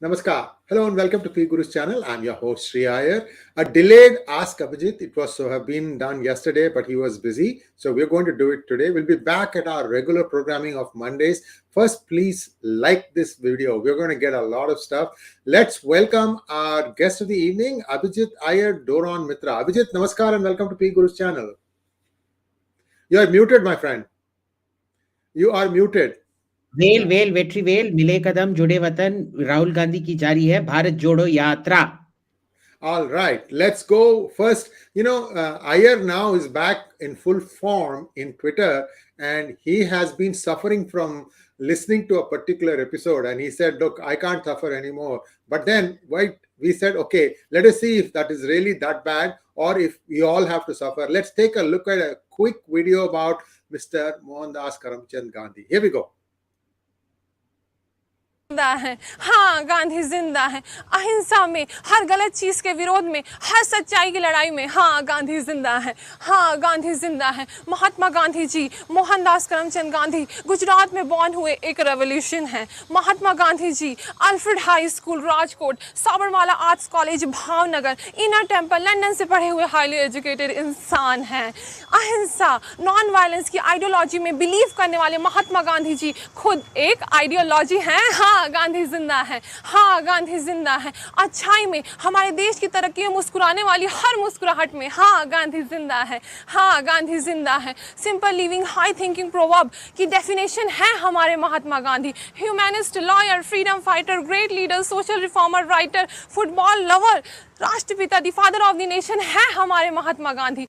Namaskar. Hello and welcome to PGurus channel. I'm your host Sri Iyer. A delayed Ask Abhijit. It was to have been done yesterday, but he was busy. So we're going to do it today. We'll be back at our regular programming of Mondays. First, please like this video. We're going to get a lot of stuff. Let's welcome our guest of the evening, Abhijit Iyer-Mitra. Abhijit, namaskar and welcome to PGurus channel. You are muted, my friend. You are muted. Well well Vetri well मिले कदम जुड़े वतन राहुल गांधी की जारी है भारत जोड़ो यात्रा. All right, let's go first. Iyer now is back in full form in Twitter, and he has been suffering from listening to a particular episode. And he said, "Look, I can't suffer anymore." But then, we said, "Okay, let us see if that is really that bad, or if we all have to suffer." Let's take a look at a quick video about Mr. Mohandas Karamchand Gandhi. Here we go. जिंदा है, हाँ गांधी जिंदा है. अहिंसा में, हर गलत चीज के विरोध में, हर सच्चाई की लड़ाई में, हाँ गांधी जिंदा है, हाँ गांधी जिंदा है. महात्मा गांधी जी, मोहनदास करमचंद गांधी गुजरात में बॉर्न हुए एक रेवोल्यूशन है. Mahatma Gandhi ji Alfred high school Rajkot, साबरमाला arts college Bhavnagar, Inner Temple London से पढ़े हुए हाईली एजुकेटेड इंसान हैं. अहिंसा नॉन वायलेंस की आइडियोलॉजी में बिलीव करने वाले महात्मा गांधी जी खुद एक आइडियोलॉजी हैं. हाँ गांधी जिंदा है, हाँ गांधी जिंदा है. अच्छाई में, हमारे देश की तरक्की में मुस्कुराने वाली हर मुस्कुराहट में, हाँ गांधी जिंदा है, हाँ गांधी जिंदा है. Simple living high thinking proverb की डेफिनेशन है हमारे Mahatma Gandhi. Humanist, lawyer, freedom fighter, great leader, social reformer, writer, football lover, राष्ट्रपिता, the father of the nation है हमारे Mahatma Gandhi.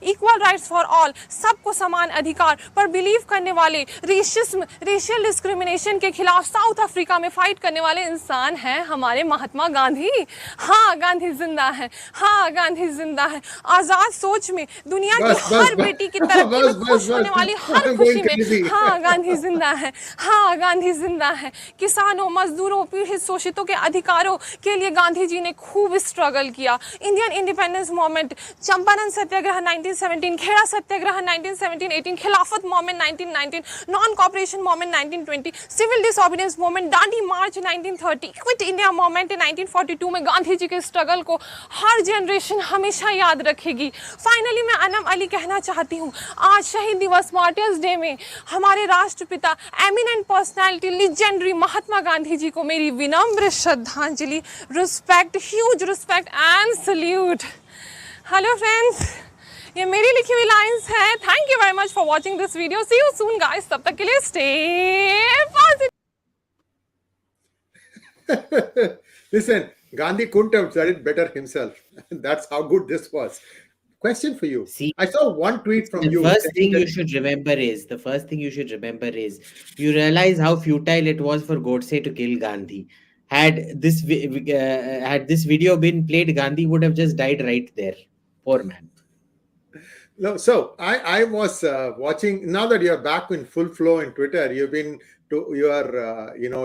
Equal rights for all, सबको समान अधिकार पर बिलीव करने वाले, रेशिज्म, रेशियल डिस्क्रिमिनेशन के खिलाफ साउथ अफ्रीका में फाइट करने वाले इंसान हैं हमारे महात्मा गांधी. हाँ गांधी जिंदा है, हाँ गांधी जिंदा है. आजाद सोच में, दुनिया की हर बेटी की तरक्की में खुश होने वाली हर खुशी में, हाँ गांधी जिंदा है, हाँ गांधी जिंदा है. किसानों, मजदूरों, पीड़ित शोषितों के अधिकारों के लिए गांधी जी ने खूब स्ट्रगल किया. Indian independence movement, Champaran Satyagraha 1917, Kheda Satyagraha 1917-18, Khilafat movement 1919, non cooperation movement 1920, civil disobedience movement, Dandi march 1930, quit India movement 1942 में गांधी जी के स्ट्रगल को हर जनरेशन हमेशा याद रखेगी. फाइनली मैं अनम अली कहना चाहती हूँ, आज शहीद दिवस मार्टियर्स डे में हमारे राष्ट्रपिता, eminent personality, legendary Mahatma Gandhi ji को मेरी विनम्र श्रद्धांजलि. Respect, huge respect and salute. Hello friends, ये मेरी लिखी हुई लाइंस है. Thank you very much for watching this video. See you soon guys. तब तक के लिए stay positive. Listen, Gandhi couldn't have said it better himself. That's how good this was. Question for you. See, I saw one tweet from you. The first thing you should remember is you realize how futile it was for Godse to kill Gandhi. Had this video been played, Gandhi would have just died right there. Poor man. No, so I was watching, now that you're back in full flow in Twitter, you've been to your,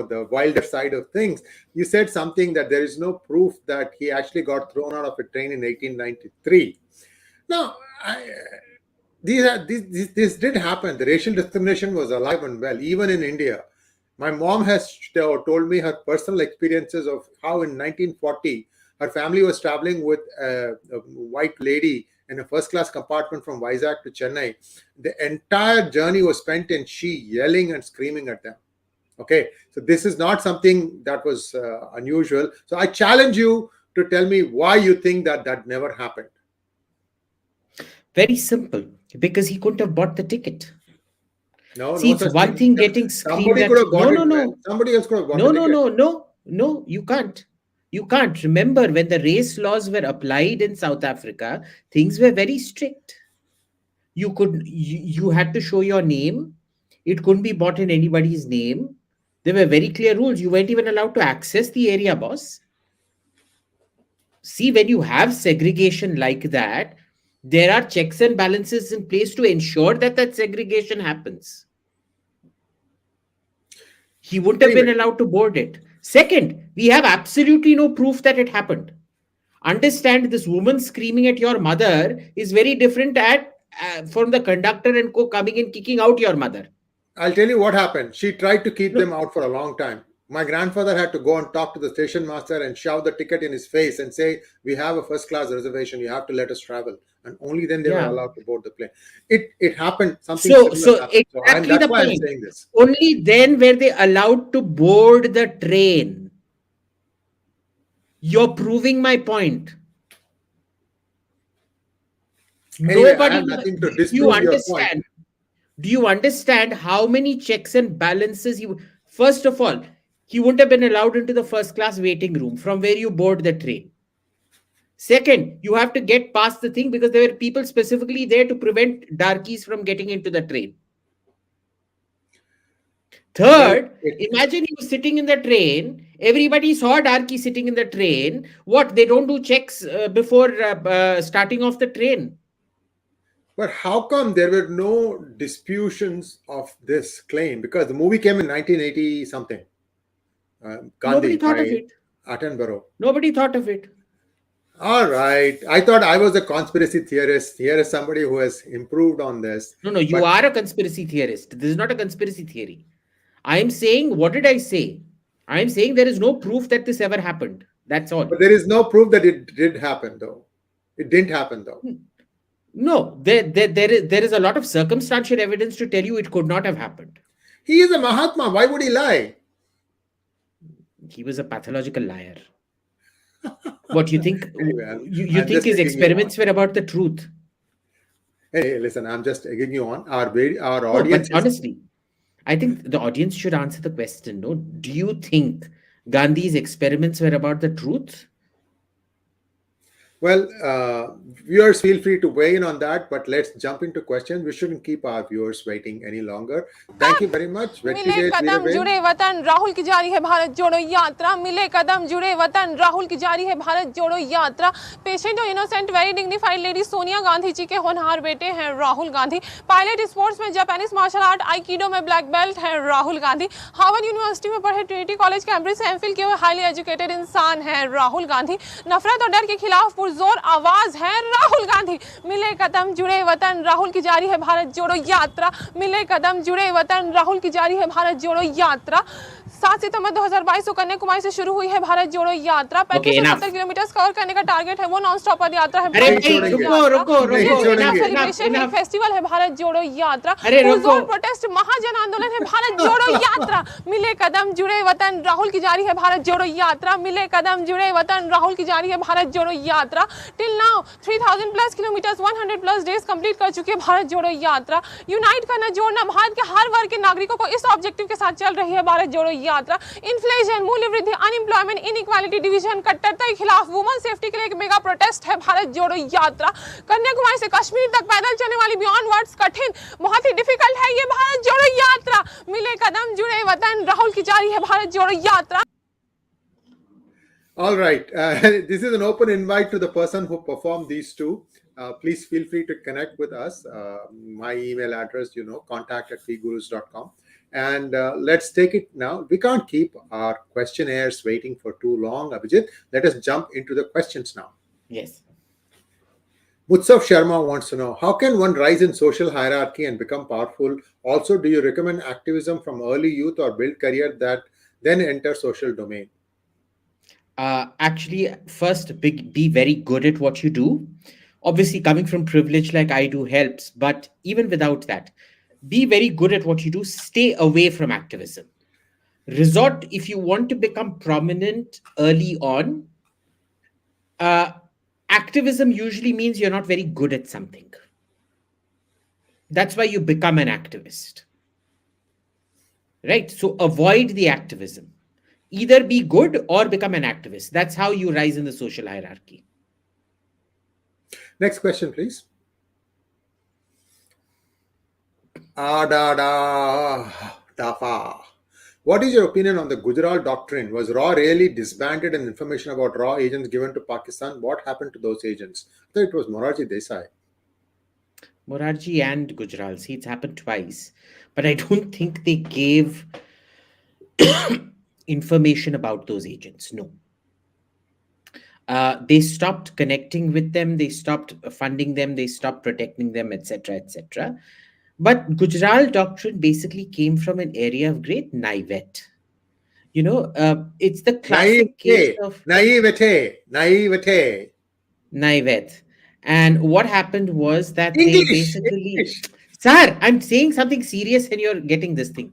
the wilder side of things. You said something that there is no proof that he actually got thrown out of a train in 1893. Now, this did happen. The racial discrimination was alive and well, even in India. My mom has told me her personal experiences of how in 1940, her family was traveling with a white lady in a first-class compartment from Vizag to Chennai. The entire journey was spent in she yelling and screaming at them. Okay, so this is not something that was unusual. So I challenge you to tell me why you think that never happened. Very simple, because he couldn't have bought the ticket. See, it's one thing getting screamed at. No. Somebody else could have bought the ticket. No, you can't. You can't. Remember, when the race laws were applied in South Africa, things were very strict. You had to show your name. It couldn't be bought in anybody's name. There were very clear rules. You weren't even allowed to access the area, boss. See, when you have segregation like that, there are checks and balances in place to ensure that segregation happens. He wouldn't have been allowed to board it. Second, we have absolutely no proof that it happened. Understand, this woman screaming at your mother is very different from the conductor and co coming and kicking out your mother. I'll tell you what happened. She tried to keep them out for a long time. My grandfather had to go and talk to the station master and shove the ticket in his face and say, "We have a first class reservation. You have to let us travel." And only then they were Yeah. allowed to board the plane. It happened. Something So similar happened. exactly That's the why I'm point. saying this. Only then were they allowed to board the train. You're proving my point. Anyway, I Nobody. have nothing to Do you disprove your point. understand? Do you understand how many checks and balances he? First of all, he wouldn't have been allowed into the first class waiting room from where you board the train. Second, you have to get past the thing because there were people specifically there to prevent darkies from getting into the train. Third, imagine you sitting in the train. Everybody saw darky sitting in the train. What? They don't do checks before starting off the train. But how come there were no disputations of this claim? Because the movie came in 1980 something. Gandhi Nobody thought by of it. Attenborough. Nobody thought of it. All right. I thought I was a conspiracy theorist. Here is somebody who has improved on this. No, you are a conspiracy theorist. This is not a conspiracy theory. I am saying, what did I say? I am saying there is no proof that this ever happened. That's all. But there is no proof that it did happen, though. It didn't happen, though. No, there is a lot of circumstantial evidence to tell you it could not have happened. He is a Mahatma. Why would he lie? He was a pathological liar. What you think? Anyway, you think his experiments were about the truth? Hey, listen, I'm just egging you on. Our No, audience. but honestly, I think the audience should answer the question. No, do you think Gandhi's experiments were about the truth? Well, viewers, feel free to weigh in on that, but let's jump into questions. We shouldn't keep our viewers waiting any longer. Thank you very much. मिले कदम जुड़े वतन राहुल की जारी है भारत जोड़ो यात्रा मिले कदम जुड़े वतन राहुल की जारी है भारत जोड़ो यात्रा पेशेंट और innocent very dignified lady Sonia Gandhi ji के होनहार बेटे हैं राहुल गांधी पायलट स्पोर्ट्स में जापानीज मार्शल आर्ट आइकिडो में ब्लैक बेल्ट है राहुल गांधी हार्वर्ड यूनिवर्सिटी में पढ़े ट्रिनिटी कॉलेज कैम्ब्रिज से एमफिल किए हुए हाईली एजुकेटेड इंसान है राहुल गांधी नफरत और डर के खिलाफ पुरजोर आवाज है राहुल गांधी मिले कदम जुड़े वतन राहुल की जारी है भारत जोड़ो यात्रा मिले कदम जुड़े वतन राहुल की जारी है भारत जोड़ो यात्रा 7 सितंबर 2022 को कन्याकुमारी से शुरू हुई है भारत जोड़ो यात्रा 3570 किलोमीटर कवर करने का टारगेट है वो नॉन स्टॉप पद यात्रा है सेलिब्रेशन फेस्टिवल है भारत जोड़ो यात्रा प्रोटेस्ट महाजन आंदोलन है भारत जोड़ो यात्रा मिले कदम जुड़े वतन राहुल की जारी है भारत जोड़ो यात्रा मिले कदम जुड़े वतन राहुल की जारी है भारत जोड़ो यात्रा till now 3000 plus kilometres 100 plus days complete कर चुकी है भारत जोड़ो यात्रा यूनाइट करना जोड़ना भारत के हर वर्ग के नागरिकों को इस ऑब्जेक्टिव के साथ चल रही है भारत जोड़ो यात्रा इन्फ्लेशन मूल्य वृद्धि अनएम्प्लॉयमेंट इनइक्वालिटी डिवीजन कट्टरता के खिलाफ वुमेन सेफ्टी के लिए एक मेगा प्रोटेस्ट है भारत जोड़ो यात्रा कन्याकुमारी से कश्मीर तक पैदल चलने वाली बियॉन्ड वर्ड्स कठिन बहुत ही डिफिकल्ट है ये भारत जोड़ो यात्रा मिले कदम जुड़े वतन राहुल की जारी है भारत जोड़ो यात्रा All right. This is an open invite to the person who performed these two. Please feel free to connect with us. My email address, contact@PGurus.com. And let's take it now. We can't keep our questionnaires waiting for too long, Abhijit. Let us jump into the questions now. Yes. Mutsav Sharma wants to know, how can one rise in social hierarchy and become powerful? Also, do you recommend activism from early youth or build career that then enter social domain? Actually, first, be very good at what you do. Obviously, coming from privilege like I do helps, but even without that, be very good at what you do. Stay away from activism. Resort, if you want to become prominent early on, activism usually means you're not very good at something. That's why you become an activist. Right? So avoid the activism. Either be good or become an activist. That's how you rise in the social hierarchy. Next question, please. What is your opinion on the Gujral doctrine? Was RAW really disbanded and information about RAW agents given to Pakistan? What happened to those agents? I thought it was Morarji Desai. Morarji and Gujral. See, it's happened twice. But I don't think they gave information about those agents. No. They stopped connecting with them. They stopped funding them. They stopped protecting them, etc., etc. But Gujral doctrine basically came from an area of great naivete. it's the classic case of naivete. Naivet. And what happened was that they basically, English. sir, I'm saying something serious and you're getting this thing.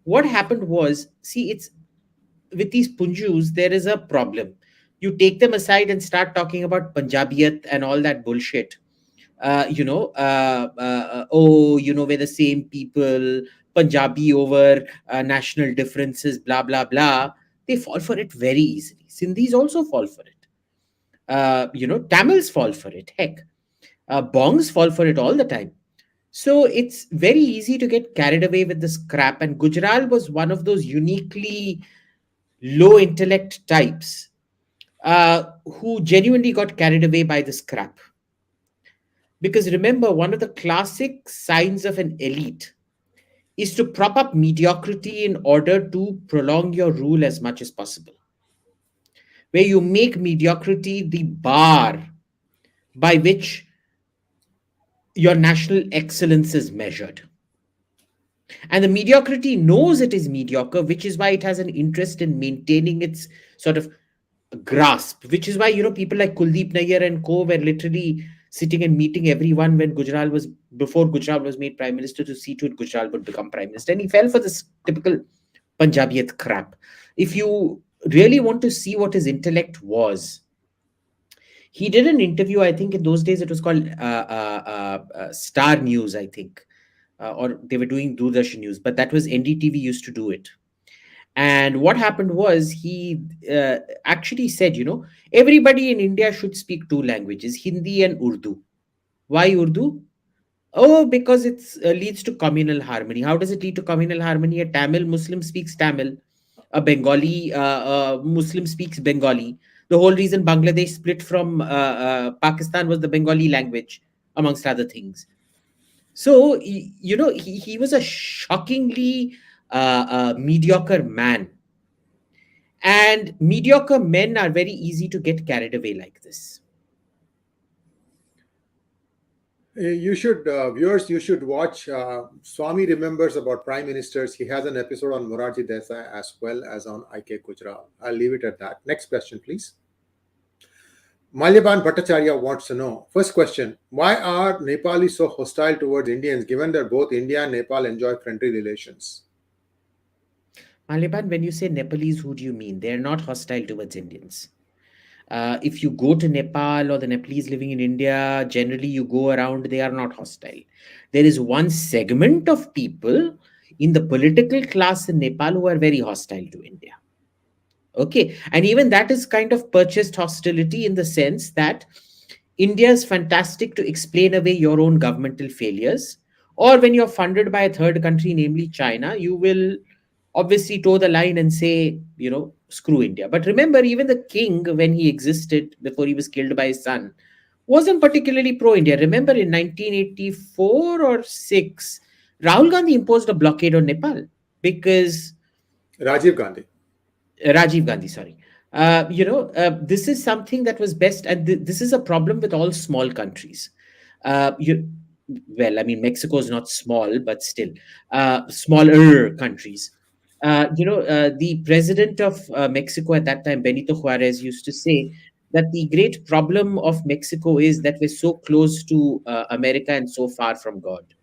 What happened was, see, it's with these Punjus, there is a problem. You take them aside and start talking about Punjabiyat and all that bullshit. We're the same people, Punjabi over national differences, blah, blah, blah. They fall for it very easily. Sindhis also fall for it. Tamils fall for it. Heck, bongs fall for it all the time. So it's very easy to get carried away with this crap. And Gujral was one of those uniquely low intellect types who genuinely got carried away by this crap. Because remember, one of the classic signs of an elite is to prop up mediocrity in order to prolong your rule as much as possible. Where you make mediocrity the bar by which your national excellence is measured. And the mediocrity knows it is mediocre, which is why it has an interest in maintaining its sort of grasp, which is why, people like Kuldeep Nayyar and co were literally sitting and meeting everyone before Gujral was made prime minister to see to it Gujral would become prime minister. And he fell for this typical Punjabiyat crap. If you really want to see what his intellect was, he did an interview, I think in those days it was called Star News, I think. Or they were doing Doordarshan News, but that was NDTV used to do it. And what happened was he actually said, everybody in India should speak two languages, Hindi and Urdu. Why Urdu? Oh, because it leads to communal harmony. How does it lead to communal harmony? A Tamil Muslim speaks Tamil. A Bengali Muslim speaks Bengali. The whole reason Bangladesh split from Pakistan was the Bengali language, amongst other things. So, he was a shockingly mediocre man. And mediocre men are very easy to get carried away like this. You should, viewers, you should watch Swami Remembers About Prime Ministers. He has an episode on Morarji Desai as well as on I.K. Gujral. I'll leave it at that. Next question, please. Malyaban Bhattacharya wants to know, first question, why are Nepalis so hostile towards Indians given that both India and Nepal enjoy friendly relations? Malyaban, when you say Nepalese, who do you mean? They're not hostile towards Indians. If you go to Nepal or the Nepalese living in India, generally you go around, they are not hostile. There is one segment of people in the political class in Nepal who are very hostile to India. Okay. And even that is kind of purchased hostility in the sense that India is fantastic to explain away your own governmental failures. Or when you're funded by a third country, namely China, you will obviously toe the line and say, screw India. But remember, even the king, when he existed before he was killed by his son, wasn't particularly pro-India. Remember in 1984 or 6, Rahul Gandhi imposed a blockade on Nepal because... Rajiv Gandhi, sorry. This is something that was best. And this is a problem with all small countries. Mexico is not small, but still smaller countries. The president of Mexico at that time, Benito Juarez, used to say that the great problem of Mexico is that we're so close to America and so far from God.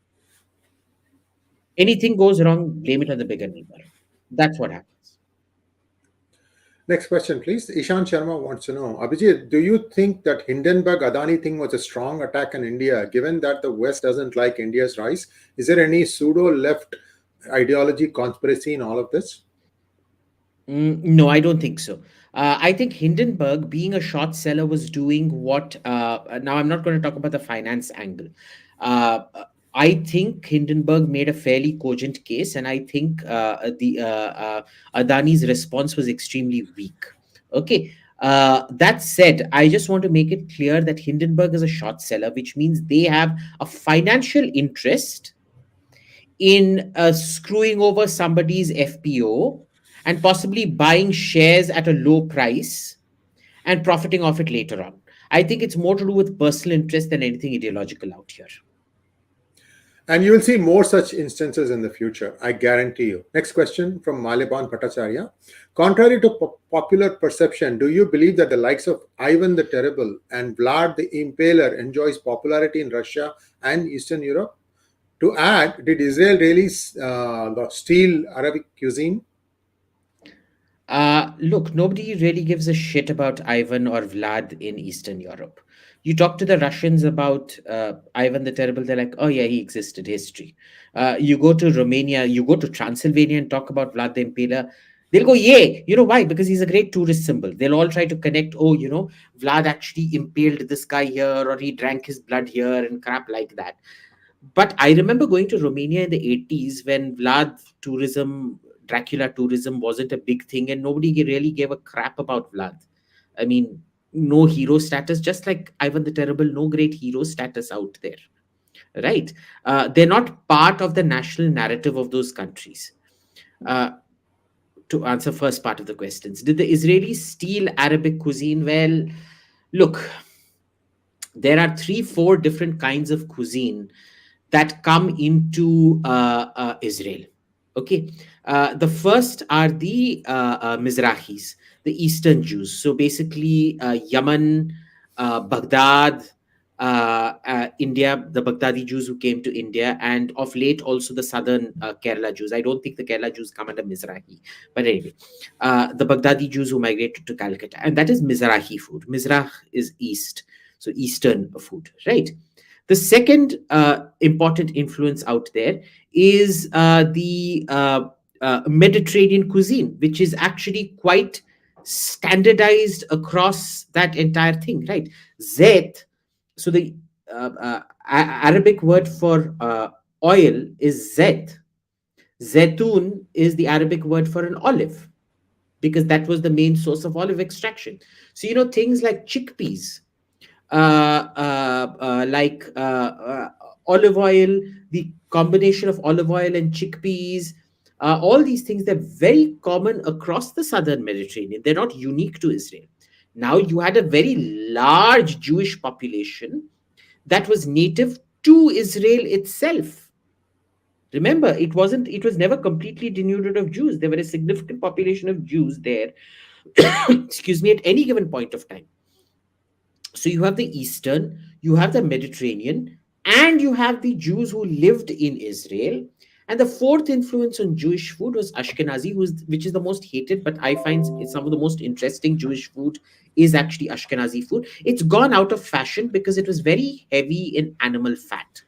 Anything goes wrong, blame it on the bigger neighbor. That's what happens. Next question, please. Ishan Sharma wants to know, Abhijit, do you think that Hindenburg-Adani thing was a strong attack on India, given that the West doesn't like India's rise? Is there any pseudo-left ideology conspiracy in all of this? No, I don't think so. I think Hindenburg, being a short seller, was doing what... now, I'm not going to talk about the finance angle. I think Hindenburg made a fairly cogent case, and I think Adani's response was extremely weak. Okay. That said, I just want to make it clear that Hindenburg is a short seller, which means they have a financial interest in screwing over somebody's FPO and possibly buying shares at a low price and profiting off it later on. I think it's more to do with personal interest than anything ideological out here. And you will see more such instances in the future, I guarantee you. Next question from Maliban Bhattacharya. Contrary to popular perception, do you believe that the likes of Ivan the Terrible and Vlad the Impaler enjoys popularity in Russia and Eastern Europe? To add, did Israel really steal Arabic cuisine? Look, nobody really gives a shit about Ivan or Vlad in Eastern Europe. You talk to the Russians about Ivan the Terrible, they're like, oh, yeah, he existed, history. You go to Romania, you go to Transylvania and talk about Vlad the Impaler, they'll go, yeah. You know why? Because he's a great tourist symbol. They'll all try to connect, oh, Vlad actually impaled this guy here, or he drank his blood here, and crap like that. But I remember going to Romania in the 80s when Dracula tourism wasn't a big thing, and nobody really gave a crap about Vlad. I mean, no hero status, just like Ivan the Terrible, no great hero status out there, right? They're not part of the national narrative of those countries. To answer first part of the questions, did the Israelis steal Arabic cuisine? Well, look, there are 3-4 different kinds of cuisine that come into Israel. Okay, the first are the Mizrahis, the Eastern Jews. So basically, Yemen, Baghdad, India, the Baghdadi Jews who came to India, and of late also the southern Kerala Jews. I don't think the Kerala Jews come under Mizrahi, but anyway, the Baghdadi Jews who migrated to Calcutta, and that is Mizrahi food. Mizrah is east, so Eastern food, right? The second important influence out there is the Mediterranean cuisine, which is actually quite standardized across that entire thing, right? Zayt, so the Arabic word for oil is zayt. Zaytun is the Arabic word for an olive, because that was the main source of olive extraction. So, things like chickpeas, like olive oil, the combination of olive oil and chickpeas, all these things, they're very common across the southern Mediterranean. They're not unique to Israel. Now, you had a very large Jewish population that was native to Israel itself. Remember, it was never completely denuded of Jews. There were a significant population of Jews there, excuse me, at any given point of time. So you have the Eastern, you have the Mediterranean, and you have the Jews who lived in Israel. And the fourth influence on Jewish food was Ashkenazi, which is the most hated, but I find some of the most interesting Jewish food is actually Ashkenazi food. It's gone out of fashion because it was very heavy in animal fat.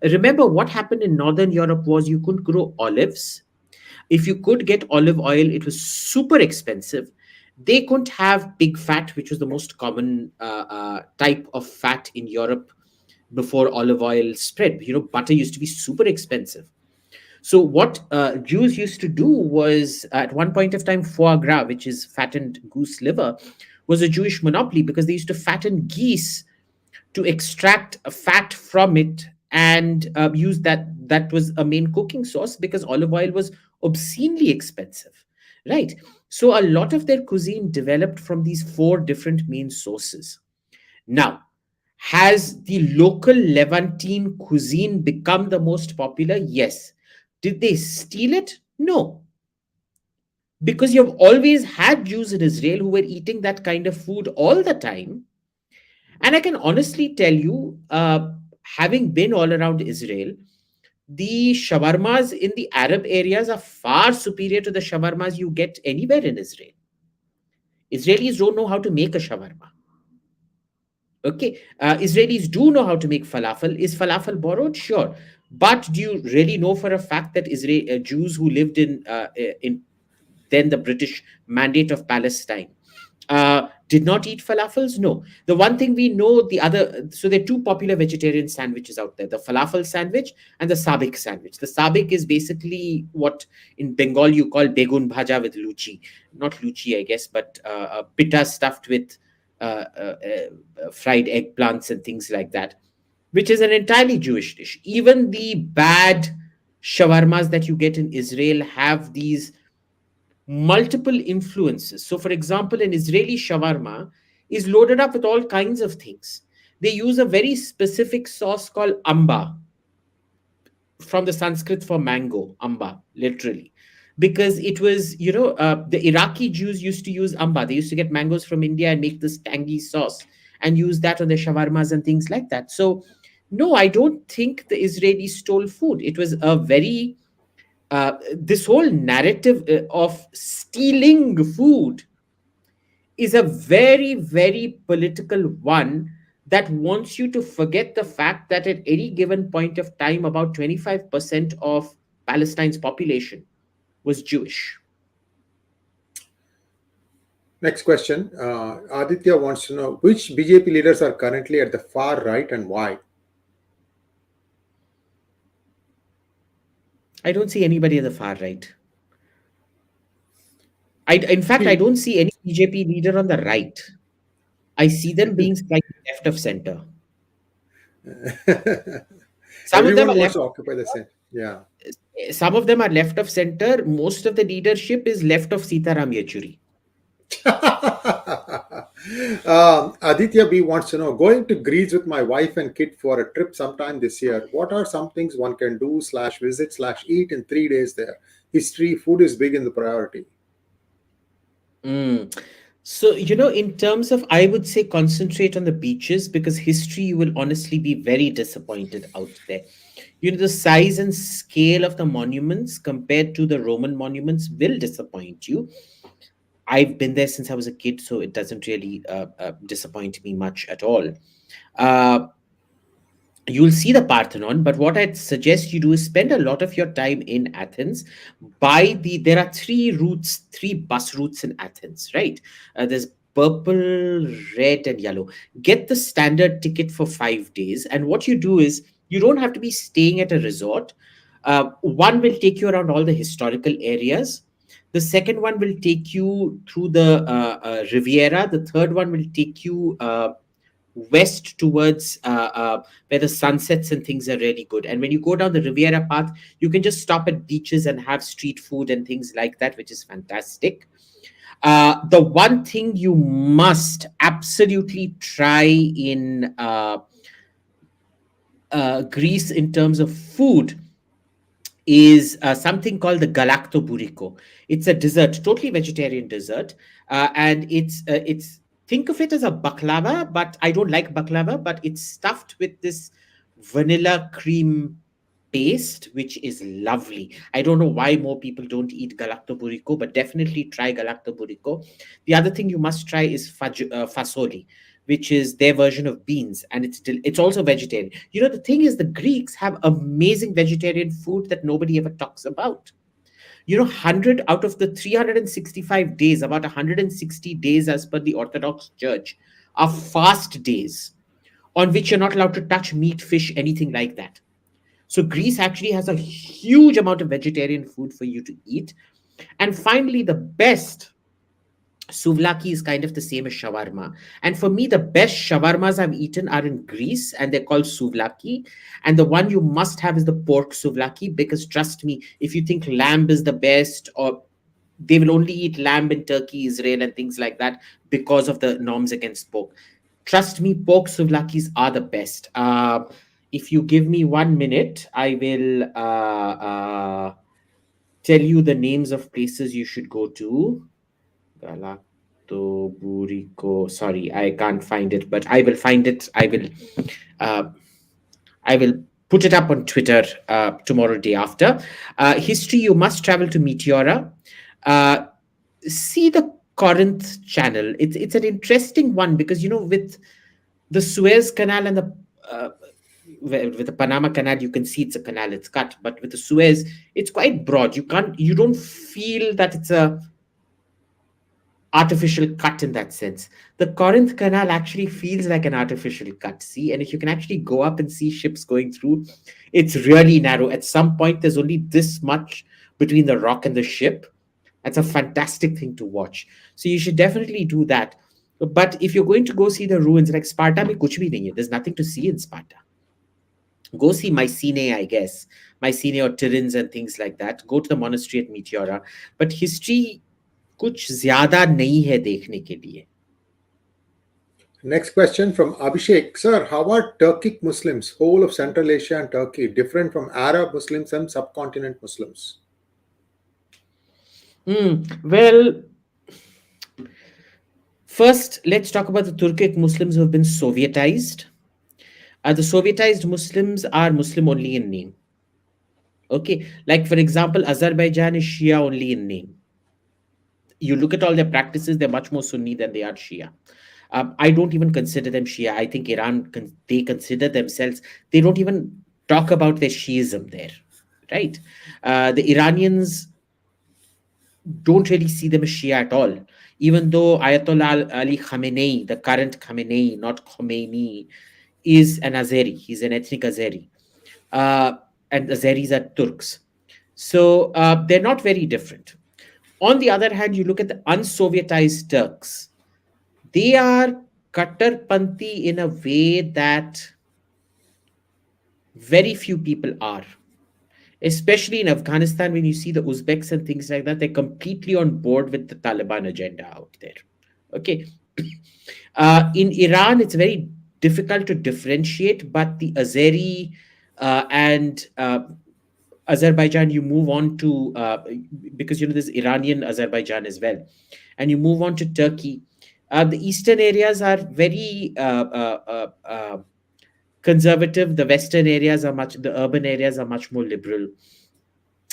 Remember, what happened in Northern Europe was you couldn't grow olives. If you could get olive oil, it was super expensive. They couldn't have pig fat, which was the most common type of fat in Europe before olive oil spread. Butter used to be super expensive. So what Jews used to do was, at one point of time, foie gras, which is fattened goose liver, was a Jewish monopoly, because they used to fatten geese to extract fat from it and use that. That was a main cooking source, because olive oil was obscenely expensive, right? So a lot of their cuisine developed from these 4 different main sources. Now, has the local Levantine cuisine become the most popular? Yes. Did they steal it? No. Because you've always had Jews in Israel who were eating that kind of food all the time. And I can honestly tell you, having been all around Israel, the shawarmas in the Arab areas are far superior to the shawarmas you get anywhere in Israel. Israelis don't know how to make a shawarma. Okay, Israelis do know how to make falafel. Is falafel borrowed? Sure. But do you really know for a fact that Jews who lived in then the British Mandate of Palestine did not eat falafels? No. The one thing we know, so there are 2 popular vegetarian sandwiches out there, the falafel sandwich and the sabik sandwich. The sabik is basically what in Bengal you call begun bhaja with luchi. Not luchi, I guess, but pita stuffed with fried eggplants and things like that, which is an entirely Jewish dish. Even the bad shawarmas that you get in Israel have these multiple influences. So, for example, an Israeli shawarma is loaded up with all kinds of things. They use a very specific sauce called amba. from the Sanskrit for mango, amba, literally. Because it was, the Iraqi Jews used to use amba. They used to get mangoes from India and make this tangy sauce and use that on their shawarmas and things like that. So, no, I don't think the Israelis stole food. It was a very, this whole narrative of stealing food is a very, very political one that wants you to forget the fact that at any given point of time, about 25% of Palestine's population was Jewish. Next question. Aditya wants to know which BJP leaders are currently at the far right and why. I don't see anybody at the far right. In fact, I don't see any BJP leader on the right. I see them being slightly left of center. Some of them Everyone are wants left. to occupy the center. Yeah. Some of them are left of center. Most of the leadership is left of Sitaram Yechuri. Aditya B wants to know, going to Greece with my wife and kid for a trip sometime this year. What are some things one can do / visit / eat in 3 days there? History, food is big in the priority. So, in terms of, I would say concentrate on the beaches, because history, you will honestly be very disappointed out there. The size and scale of the monuments compared to the Roman monuments will disappoint you. I've been there since I was a kid, so it doesn't really disappoint me much at all. You'll see the Parthenon, but what I'd suggest you do is spend a lot of your time in Athens. There are 3 bus routes in Athens, right? There's purple, red, and yellow. Get the standard ticket for 5 days, and what you do is you don't have to be staying at a resort. One will take you around all the historical areas. The second one will take you through the Riviera. The third one will take you west towards where the sunsets and things are really good. And when you go down the Riviera path, you can just stop at beaches and have street food and things like that, which is fantastic. The one thing you must absolutely try in Greece in terms of food is something called the galactobouriko. It's a dessert, totally vegetarian dessert, and it's think of it as a baklava, but I don't like baklava, but it's stuffed with this vanilla cream paste, which is lovely. I don't know why more people don't eat galactobouriko, but definitely try galactobouriko. The other thing you must try is fasoli, which is their version of beans, and it's also vegetarian. The thing is, the Greeks have amazing vegetarian food that nobody ever talks about. 100 out of the 365 days, about 160 days as per the Orthodox Church, are fast days on which you're not allowed to touch meat, fish, anything like that. So Greece actually has a huge amount of vegetarian food for you to eat. And finally, the best souvlaki is kind of the same as shawarma. And for me, the best shawarmas I've eaten are in Greece, and they're called souvlaki. And the one you must have is the pork souvlaki, because trust me, if you think lamb is the best, or they will only eat lamb in Turkey, Israel, and things like that because of the norms against pork. Trust me, pork souvlakis are the best. If you give me 1 minute, I will tell you the names of places you should go to. Galactobouriko. Sorry, I can't find it, but I will find it. I will put it up on Twitter tomorrow, day after. History, you must travel to Meteora. See the Corinth Channel. It's an interesting one because, with the Suez Canal and with the Panama Canal, you can see it's a canal, it's cut. But with the Suez, it's quite broad. You don't feel that it's a artificial cut in that sense. The Corinth Canal actually feels like an artificial cut. See, and if you can actually go up and see ships going through, it's really narrow. At some point, there's only this much between the rock and the ship. That's a fantastic thing to watch. So you should definitely do that. But if you're going to go see the ruins, like Sparta, mein kuch bhi nahi hai. There's nothing to see in Sparta. Go see Mycenae, I guess. Mycenae or Tiryns and things like that. Go to the monastery at Meteora. But history कुछ ज्यादा नहीं है देखने के लिए. Next question from Abhishek. Sir, how are Turkic Muslims, whole of Central Asia and Turkey, different from Arab Muslims and subcontinent Muslims? Well, first, let's talk about the Turkic Muslims who have been Sovietized. The Sovietized Muslims are Muslim only in name. Okay, like for example, Azerbaijan is Shia only in name. You look at all their practices, they're much more Sunni than they are Shia. I don't even consider them Shia. I think Iran, they consider themselves, they don't even talk about their Shiism there, right? The Iranians don't really see them as Shia at all, even though Ayatollah Ali Khamenei, the current Khamenei, not Khomeini, is an Azeri. He's an ethnic Azeri. And Azeris are Turks. So they're not very different. On the other hand, you look at the unsovietized Turks, they are Kattarpanthi in a way that very few people are. Especially in Afghanistan, when you see the Uzbeks and things like that, they're completely on board with the Taliban agenda out there. Okay. In Iran, it's very difficult to differentiate, but the Azeri and Azerbaijan, you move on to, because there's Iranian Azerbaijan as well, and you move on to Turkey. The eastern areas are very conservative. The western areas the urban areas are much more liberal.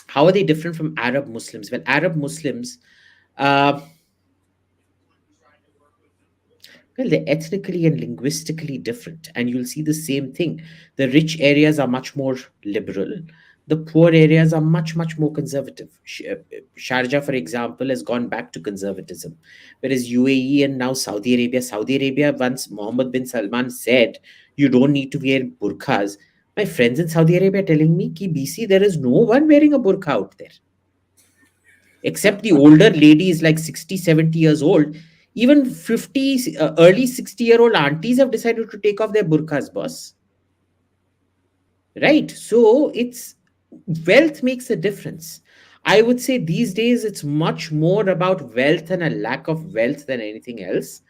How are they different from Arab Muslims? Well, Arab Muslims, well, they're ethnically and linguistically different, and you'll see the same thing. The rich areas are much more liberal. The poor areas are much, much more conservative. Sharjah, for example, has gone back to conservatism, whereas UAE and now Saudi Arabia, once Mohammed bin Salman said, you don't need to wear burqas. My friends in Saudi Arabia are telling me, ki BC, there is no one wearing a burqa out there. Except the older ladies, like 60, 70 years old. Even 50, early 60-year-old aunties have decided to take off their burqas, boss. Right? So it's wealth makes a difference. I would say these days it's much more about wealth and a lack of wealth than anything else.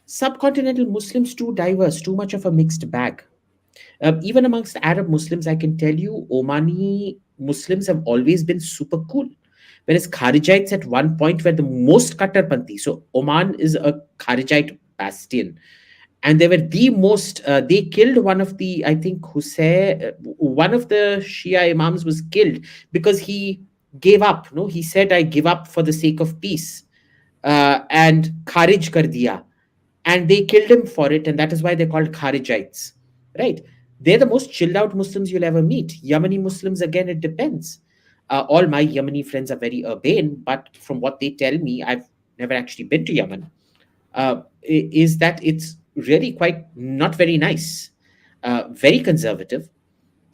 Subcontinental Muslims too diverse, too much of a mixed bag. Even amongst Arab Muslims, I can tell you, Omani Muslims have always been super cool. Whereas Kharijites at one point were the most Kattarpanthi. So Oman is a Kharijite bastion. And they were the most, they killed one of the, I think, one of the Shia Imams was killed because he gave up. No, he said, I give up for the sake of peace. And Kharij kar diya. And they killed him for it. And that is why they're called Kharijites. Right? They're the most chilled out Muslims you'll ever meet. Yemeni Muslims, again, it depends. All my Yemeni friends are very urbane, but from what they tell me, I've never actually been to Yemen, is that it's really quite not very nice, very conservative.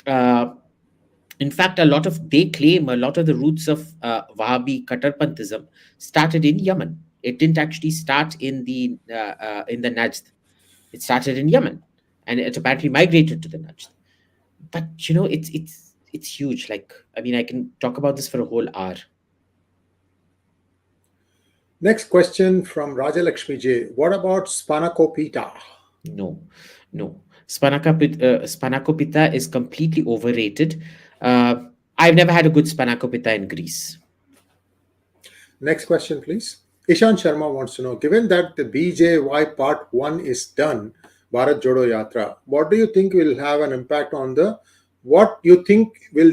In fact, they claim a lot of the roots of Wahhabi Kattarpanthism started in Yemen. It didn't actually start in the Najd. It started in Yemen, and it apparently migrated to the Najd. But it's huge. Like, I mean, I can talk about this for a whole hour. Next question from Rajalakshmi J. What about Spanakopita? No. Spanakopita is completely overrated. I've never had a good Spanakopita in Greece. Next question, please. Ishan Sharma wants to know, given that the BJY Part 1 is done, Bharat Jodo Yatra, what do you think will have an impact on will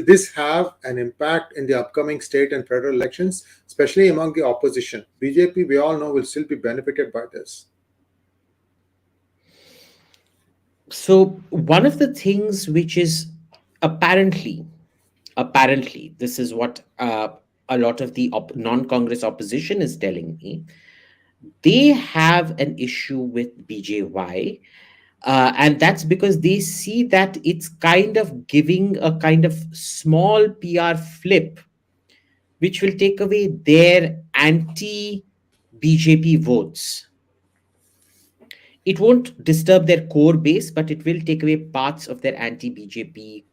this have an impact in the upcoming state and federal elections, especially among the opposition? BJP, we all know, will still be benefited by this. So one of the things which is apparently, this is what a lot of the non-Congress opposition is telling me, they have an issue with BJY. And that's because they see that it's kind of giving a kind of small PR flip, which will take away their anti-BJP votes. It won't disturb their core base, but it will take away parts of their anti-BJP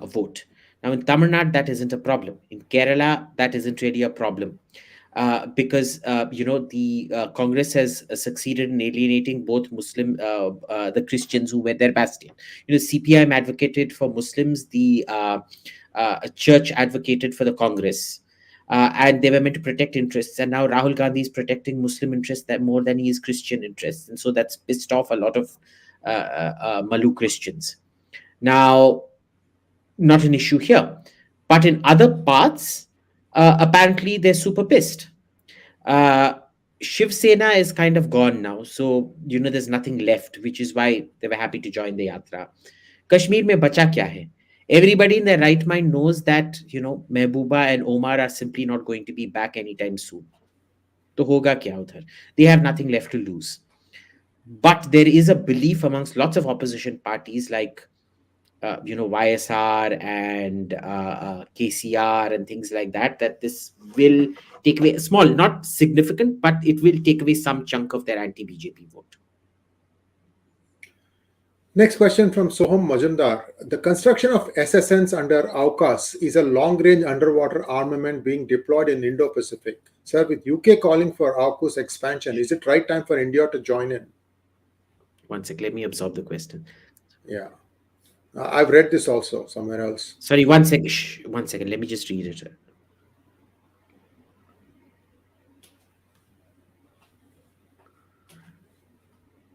vote. Now, in Tamil Nadu, that isn't a problem. In Kerala, that isn't really a problem. because the Congress has succeeded in alienating both the Christians who were their bastion. CPIM advocated for Muslims, the church advocated for the Congress, and they were meant to protect interests. And now Rahul Gandhi is protecting Muslim interests that more than he is Christian interests, and so that's pissed off a lot of Malu Christians. Now, not an issue here, but in other parts, apparently they're super pissed. Shiv Sena is kind of gone now, so there's nothing left, which is why they were happy to join the yatra. Kashmir mein bacha kya hai? Everybody in their right mind knows that Mehbooba and Omar are simply not going to be back anytime soon. To hoga kya udhar? They have nothing left to lose. But there is a belief amongst lots of opposition parties like YSR and KCR and things like that, that this will take away small, not significant, but it will take away some chunk of their anti-BJP vote. Next question from Soham Majumdar. The construction of SSNs under AUKUS is a long-range underwater armament being deployed in Indo-Pacific. Sir, with UK calling for AUKUS expansion, is it right time for India to join in? One sec, let me absorb the question. Yeah. I've read this also somewhere else. Sorry, one second. One second. Let me just read it.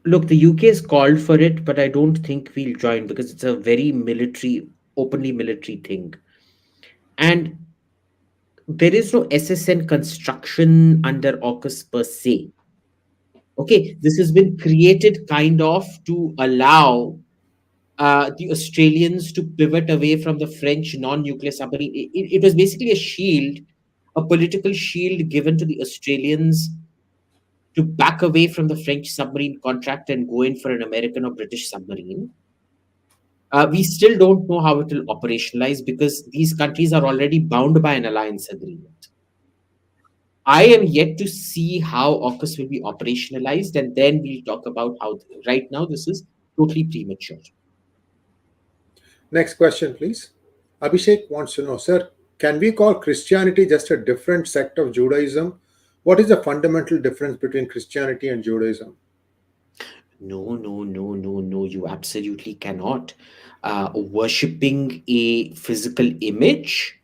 Look, the UK has called for it, but I don't think we'll join because it's a very openly military thing. And there is no SSN construction under AUKUS per se. Okay, this has been created kind of to allow the Australians to pivot away from the French non-nuclear submarine. It was basically a shield, a political shield given to the Australians to back away from the French submarine contract and go in for an American or British submarine. We still don't know how it will operationalize because these countries are already bound by an alliance agreement. I am yet to see how AUKUS will be operationalized, and then we'll talk about how. Right now, this is totally premature. Next question, please. Abhishek wants to know, sir, can we call Christianity just a different sect of Judaism? What is the fundamental difference between Christianity and Judaism? No, you absolutely cannot. Worshipping a physical image,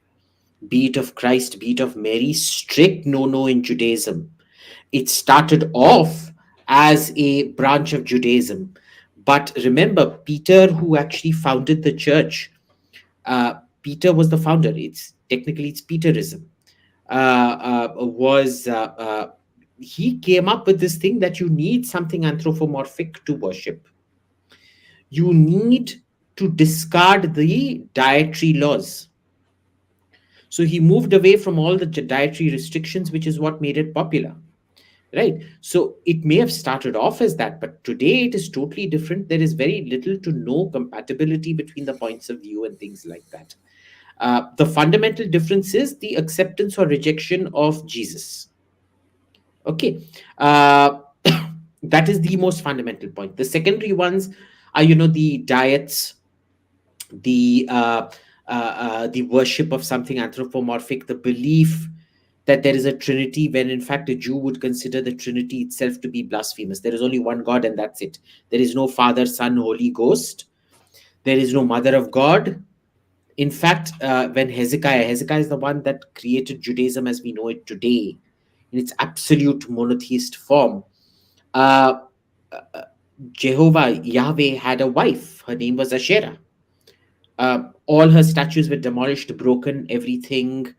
be it of Christ, be it of Mary, strict no in Judaism. It started off as a branch of Judaism. But remember, Peter, who actually founded the church, Peter was the founder. It's Peterism. He came up with this thing that you need something anthropomorphic to worship. You need to discard the dietary laws. So he moved away from all the dietary restrictions, which is what made it popular. Right. So it may have started off as that, but today it is totally different. There is very little to no compatibility between the points of view and things like that. The fundamental difference is the acceptance or rejection of Jesus. Okay. That is the most fundamental point. The secondary ones are, the diets, the worship of something anthropomorphic, the belief that there is a Trinity, when in fact a Jew would consider the Trinity itself to be blasphemous. There is only one God and that's it. There is no Father, Son, Holy Ghost. There is no Mother of God. In fact, when Hezekiah is the one that created Judaism as we know it today, in its absolute monotheist form. Yahweh had a wife. Her name was Asherah. All her statues were demolished, broken, everything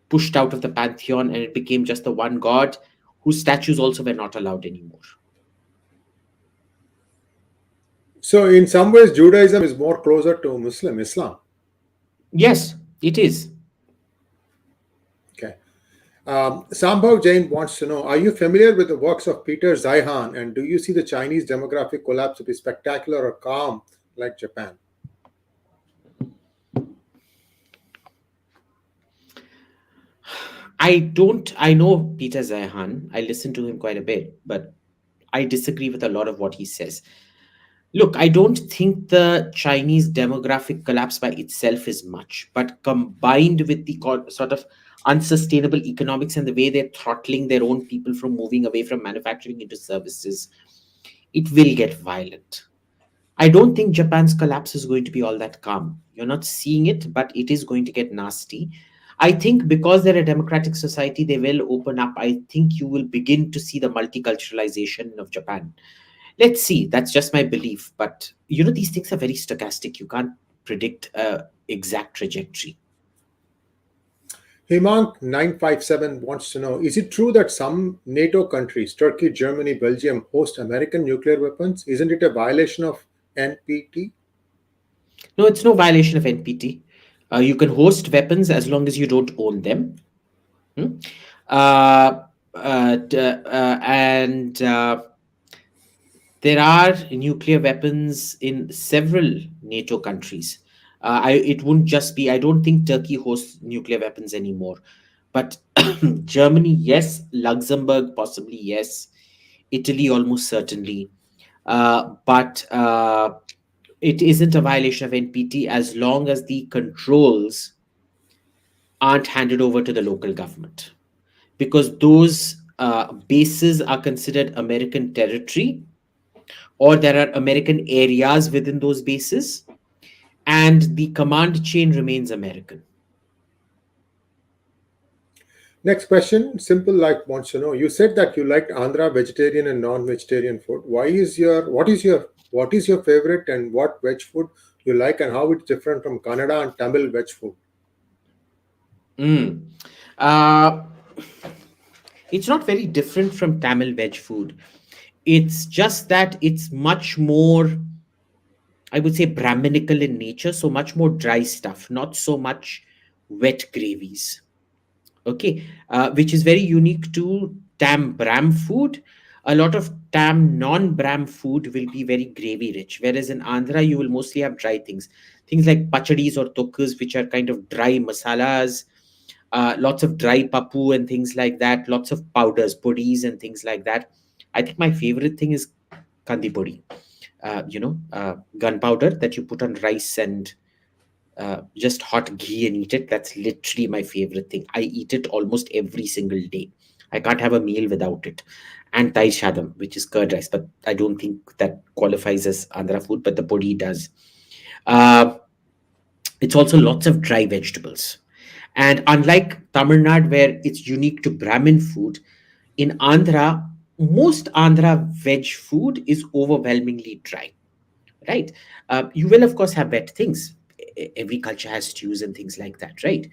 pushed out of the pantheon, and it became just the one God, whose statues also were not allowed anymore. So in some ways, Judaism is more closer to Islam. Yes, it is. Okay. Sambhav Jain wants to know, are you familiar with the works of Peter Zeihan, and do you see the Chinese demographic collapse to be spectacular or calm like Japan? I know Peter Zeihan. I listen to him quite a bit, but I disagree with a lot of what he says. Look, I don't think the Chinese demographic collapse by itself is much, but combined with the sort of unsustainable economics and the way they're throttling their own people from moving away from manufacturing into services, it will get violent. I don't think Japan's collapse is going to be all that calm. You're not seeing it, but it is going to get nasty. I think because they're a democratic society, they will open up. I think you will begin to see the multiculturalization of Japan. Let's see. That's just my belief. But these things are very stochastic. You can't predict a exact trajectory. Himank 957 wants to know, is it true that some NATO countries, Turkey, Germany, Belgium, host American nuclear weapons? Isn't it a violation of NPT? No, it's no violation of NPT. You can host weapons as long as you don't own them. Hmm? And there are nuclear weapons in several NATO countries. It wouldn't just be, I don't think Turkey hosts nuclear weapons anymore. But Germany, yes. Luxembourg, possibly, yes. Italy, almost certainly. But it isn't a violation of NPT as long as the controls aren't handed over to the local government. Because those bases are considered American territory, or there are American areas within those bases, and the command chain remains American. Next question, Simple Like wants to know, you said that you liked Andhra vegetarian and non-vegetarian food. What is your favorite and what veg food you like and how it's different from Kannada and Tamil veg food? It's not very different from Tamil veg food. It's just that it's much more, I would say, Brahminical in nature, so much more dry stuff, not so much wet gravies. Okay, which is very unique to Tam Bram food. A lot of Tam non-Bram food will be very gravy rich, whereas in Andhra you will mostly have dry things like pachadis or tokkas, which are kind of dry masalas, lots of dry papu and things like that, lots of powders, podis and things like that. I think my favorite thing is kandi podi, gunpowder that you put on rice and just hot ghee and eat it. That's literally my favorite thing. I eat it almost every single day. I can't have a meal without it. And tai shadam, which is curd rice, but I don't think that qualifies as Andhra food, but the podi does. It's also lots of dry vegetables. And unlike Tamil Nadu, where it's unique to Brahmin food, in Andhra, most Andhra veg food is overwhelmingly dry, right? You will, of course, have wet things. Every culture has stews and things like that, right?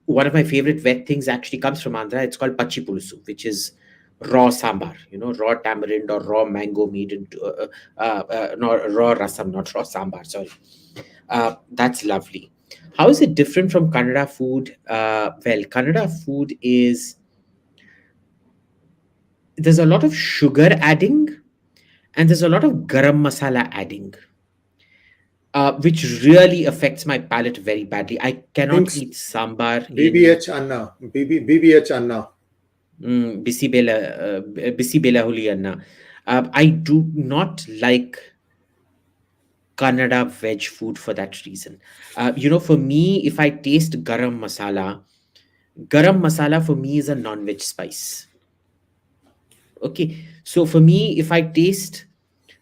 One of my favorite wet things actually comes from Andhra. It's called pachi pulusu, which is raw sambar, raw tamarind or raw mango made into not raw rasam, not raw sambar. Sorry, that's lovely. How is it different from Kannada food? Well, Kannada food there's a lot of sugar adding, and there's a lot of garam masala adding. Which really affects my palate very badly. I cannot eat sambar. BBH Anna. BBH Anna. Bisi bela huli anna. I do not like Kannada veg food for that reason. For me, if I taste garam masala for me is a non-veg spice. Okay, so for me, if I taste,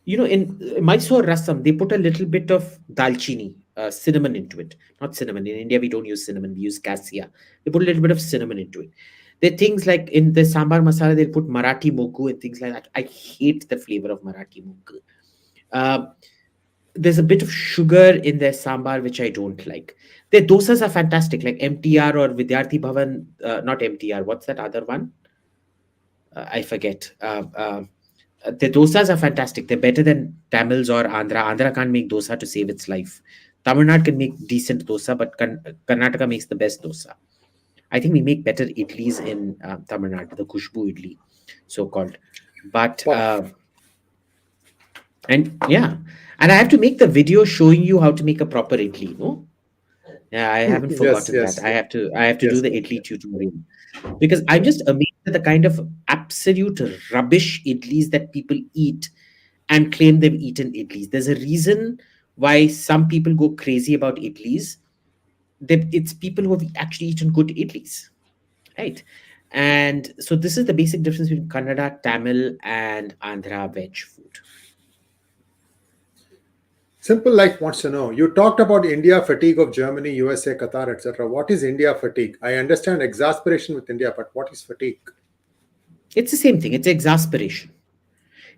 in Mysore rasam, they put a little bit of dalchini, cinnamon into it. Not cinnamon. In India, we don't use cinnamon. We use cassia. They put a little bit of cinnamon into it. There are things like in the sambar masala, they put Marathi mogu and things like that. I hate the flavor of Marathi mogu. There's a bit of sugar in their sambar, which I don't like. Their dosas are fantastic, like MTR or Vidyarthi Bhavan. Not MTR. What's that other one? I forget. The dosas are fantastic. They're better than Tamils or Andhra. Andhra can't make dosa to save its life. Tamil Nadu can make decent dosa, but Karnataka makes the best dosa. I think we make better idlis in Tamil Nadu, the Khushbu idli, so-called. But, and I have to make the video showing you how to make a proper idli, no? Yeah, I haven't forgotten that. I have to do the idli tutorial. Because I'm just amazed at the kind of absolute rubbish idlis that people eat and claim they've eaten idlis. There's a reason why some people go crazy about idlis. It's people who have actually eaten good idlis, right? And so this is the basic difference between Kannada, Tamil, and Andhra veg food. Simple Life wants to know, you talked about India fatigue of Germany, USA, Qatar, etc. What is India fatigue? I understand exasperation with India, but what is fatigue? It's the same thing. It's exasperation.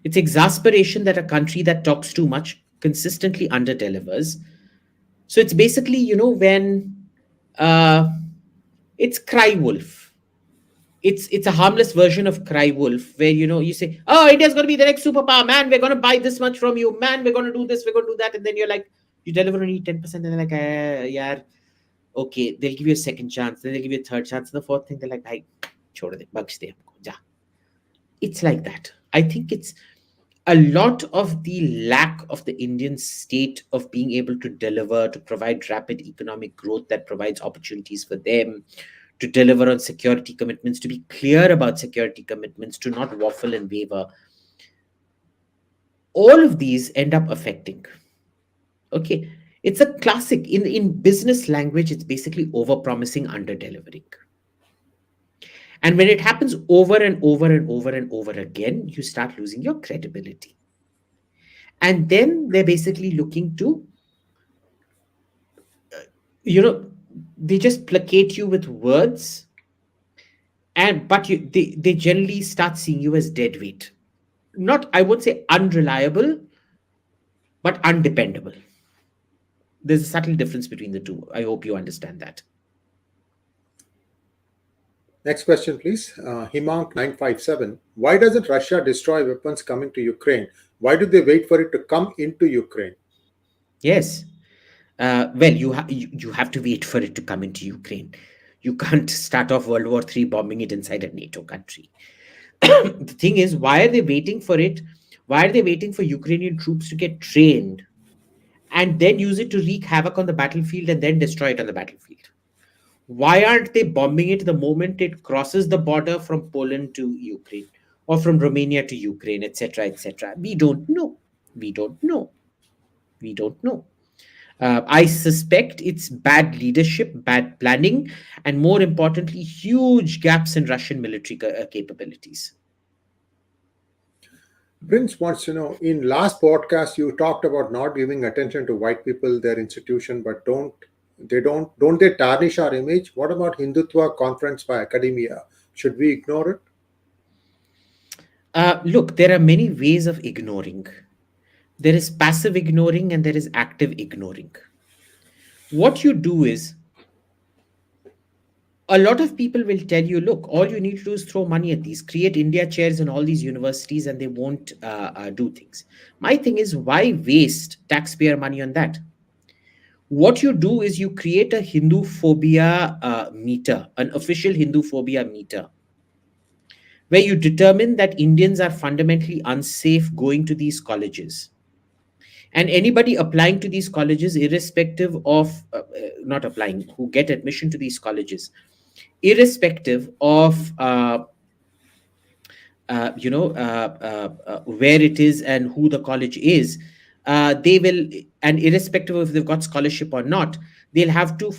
It's exasperation that a country that talks too much consistently underdelivers. So it's basically, when it's cry wolf. It's a harmless version of cry wolf, where you say, oh, India's going to be the next superpower, man, we're going to buy this much from you, man, we're going to do this, we're going to do that, and then you're like, you deliver only 10%, and they're like, yeah, okay, they'll give you a second chance, then they'll give you a third chance, and the fourth thing they're like, hey, chhod de, bakhsh de humko, ja. It's like that. I think it's a lot of the lack of the Indian state of being able to deliver, to provide rapid economic growth that provides opportunities for them, to deliver on security commitments, to be clear about security commitments, to not waffle and waver. All of these end up affecting. Okay, it's a classic. In business language, it's basically over-promising, under-delivering. And when it happens over and over and over and over again, you start losing your credibility. And then they're basically looking to, they just placate you with words, but they generally start seeing you as dead weight. Not, I would say unreliable, but undependable. There's a subtle difference between the two. I hope you understand that. Next question, please. Himank 957. Why doesn't Russia destroy weapons coming to Ukraine? Why do they wait for it to come into Ukraine? Yes. Well, you have to wait for it to come into Ukraine. You can't start off World War III bombing it inside a NATO country. The thing is, why are they waiting for it? Why are they waiting for Ukrainian troops to get trained and then use it to wreak havoc on the battlefield and then destroy it on the battlefield? Why aren't they bombing it the moment it crosses the border from Poland to Ukraine or from Romania to Ukraine, etc., etc.? We don't know. I suspect it's bad leadership, bad planning, and more importantly, huge gaps in Russian military capabilities. Prince wants to know, in last podcast, you talked about not giving attention to white people, their institution, but don't they tarnish our image? What about Hindutva conference by academia? Should we ignore it? Look, there are many ways of ignoring. There is passive ignoring and there is active ignoring. What you do is, a lot of people will tell you, look, all you need to do is throw money at these, create India chairs in all these universities, and they won't do things. My thing is, why waste taxpayer money on that? What you do is you create a Hindu phobia meter, an official Hindu phobia meter, where you determine that Indians are fundamentally unsafe going to these colleges. And anybody applying to these colleges, irrespective of, not applying, who get admission to these colleges, irrespective of where it is and who the college is, they will, and irrespective of if they've got scholarship or not, they'll have to